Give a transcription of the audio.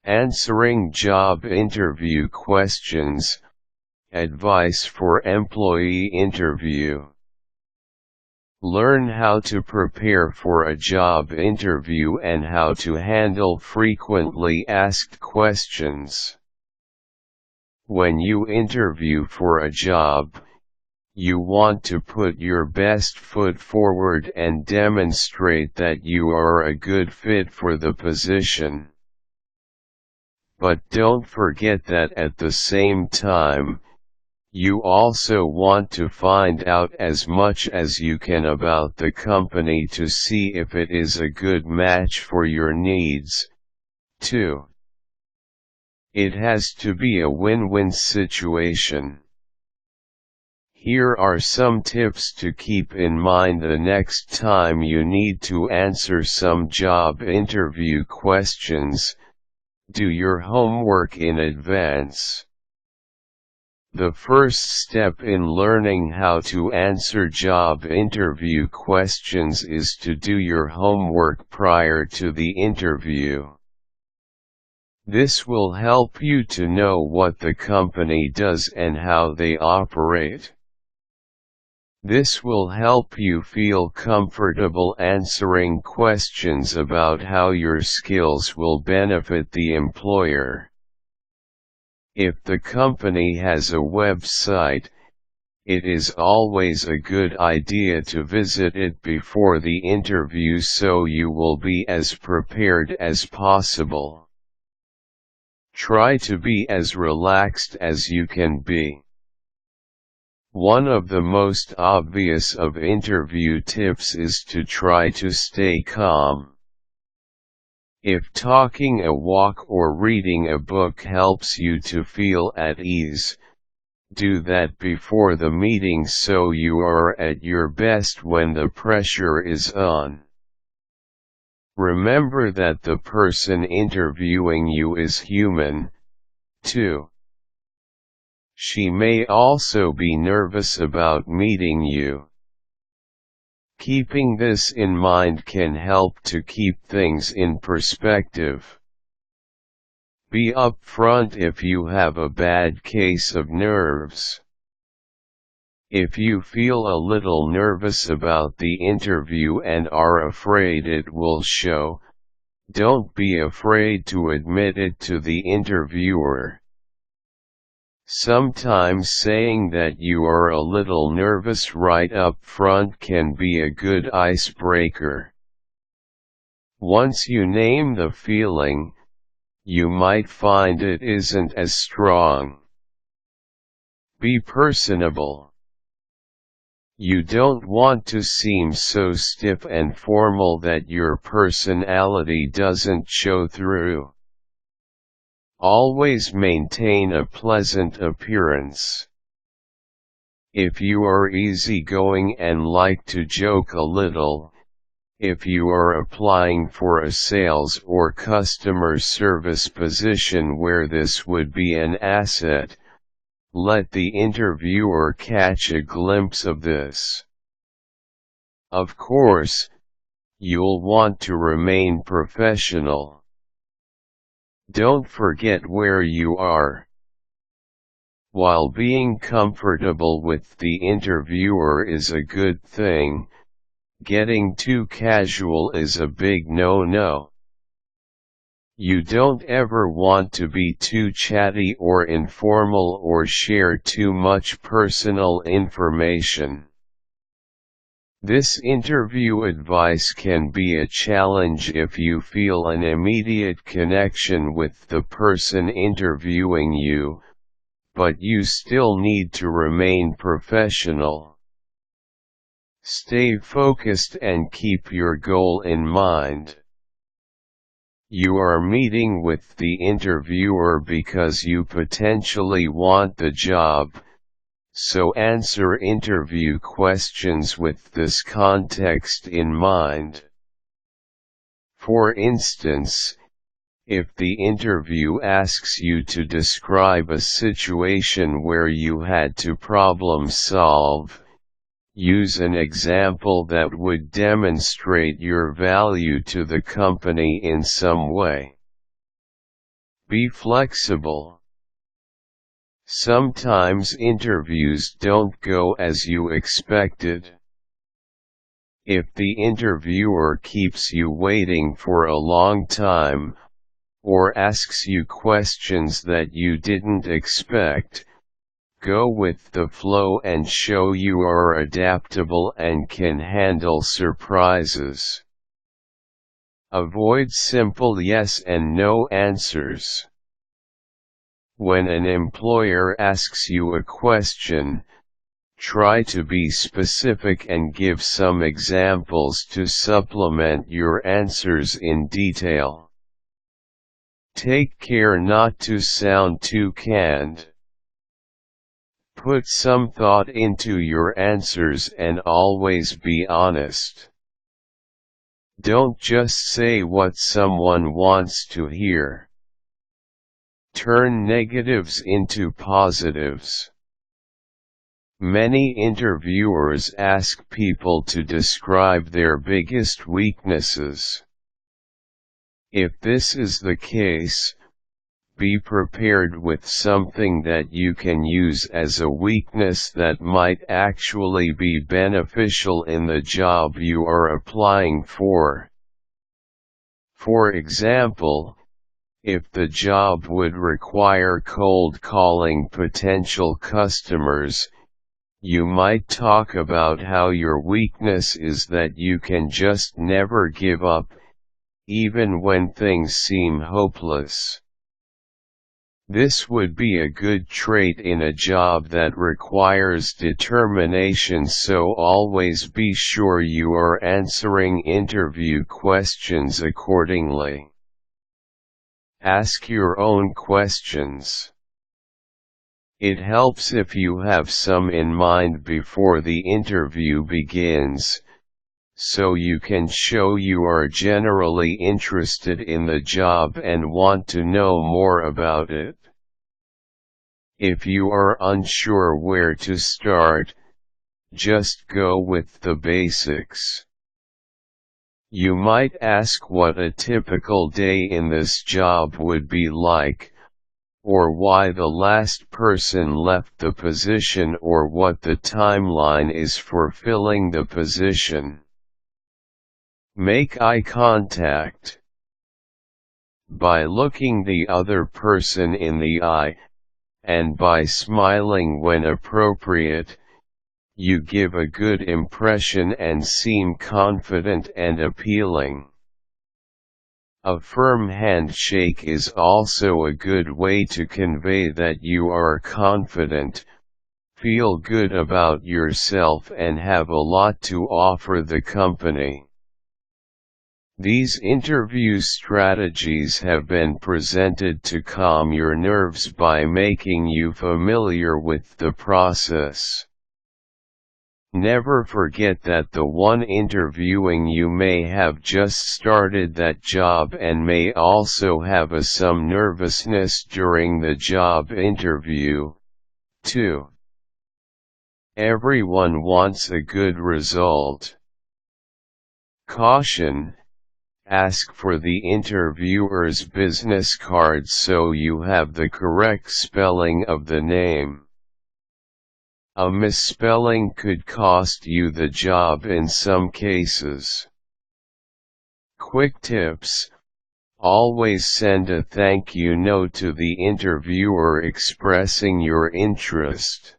Answering job interview questions. Advice for employee interview. Learn how to prepare for a job interview and how to handle frequently asked questions. When you interview for a job, you want to put your best foot forward and demonstrate that you are a good fit for the position. But don't forget that at the same time, you also want to find out as much as you can about the company to see if it is a good match for your needs, too. It has to be a win-win situation. Here are some tips to keep in mind the next time you need to answer some job interview questions. Do your homework in advance. The first step in learning how to answer job interview questions is to do your homework prior to the interview. This will help you to know what the company does and how they operate. This will help you feel comfortable answering questions about how your skills will benefit the employer. If the company has a website, it is always a good idea to visit it before the interview so you will be as prepared as possible. Try to be as relaxed as you can be. One of the most obvious of interview tips is to try to stay calm. If taking a walk or reading a book helps you to feel at ease, do that before the meeting so you are at your best when the pressure is on. Remember that the person interviewing you is human, too. She may also be nervous about meeting you. Keeping this in mind can help to keep things in perspective. Be upfront if you have a bad case of nerves. If you feel a little nervous about the interview and are afraid it will show, don't be afraid to admit it to the interviewer. Sometimes saying that you are a little nervous right up front can be a good icebreaker. Once you name the feeling, you might find it isn't as strong. Be personable. You don't want to seem so stiff and formal that your personality doesn't show through. Always maintain a pleasant appearance. If you are easygoing and like to joke a little, if you are applying for a sales or customer service position where this would be an asset, let the interviewer catch a glimpse of this. Of course, you'll want to remain professional. Don't forget where you are. While being comfortable with the interviewer is a good thing, getting too casual is a big no-no. You don't ever want to be too chatty or informal or share too much personal information. This interview advice can be a challenge if you feel an immediate connection with the person interviewing you, but you still need to remain professional. Stay focused and keep your goal in mind. You are meeting with the interviewer because you potentially want the job, so answer interview questions with this context in mind. For instance, if the interview asks you to describe a situation where you had to problem solve, use an example that would demonstrate your value to the company in some way. Be flexible. Sometimes interviews don't go as you expected. If the interviewer keeps you waiting for a long time, or asks you questions that you didn't expect, go with the flow and show you are adaptable and can handle surprises. Avoid simple yes and no answers. When an employer asks you a question, try to be specific and give some examples to supplement your answers in detail. Take care not to sound too canned. Put some thought into your answers and always be honest. Don't just say what someone wants to hear. Turn negatives into positives. Many interviewers ask people to describe their biggest weaknesses. If this is the case, be prepared with something that you can use as a weakness that might actually be beneficial in the job you are applying for. For example, if the job would require cold calling potential customers, you might talk about how your weakness is that you can just never give up, even when things seem hopeless. This would be a good trait in a job that requires determination, so always be sure you are answering interview questions accordingly. Ask your own questions. It helps if you have some in mind before the interview begins, so you can show you are generally interested in the job and want to know more about it. If you are unsure where to start, just go with the basics. You might ask what a typical day in this job would be like, or why the last person left the position, or what the timeline is for filling the position. Make eye contact. By looking the other person in the eye, and by smiling when appropriate, you give a good impression and seem confident and appealing. A firm handshake is also a good way to convey that you are confident, feel good about yourself and have a lot to offer the company. These interview strategies have been presented to calm your nerves by making you familiar with the process. Never forget that the one interviewing you may have just started that job and may also have some nervousness during the job interview, too. Everyone wants a good result. Caution: ask for the interviewer's business card so you have the correct spelling of the name. A misspelling could cost you the job in some cases. Quick tips: always send a thank you note to the interviewer expressing your interest.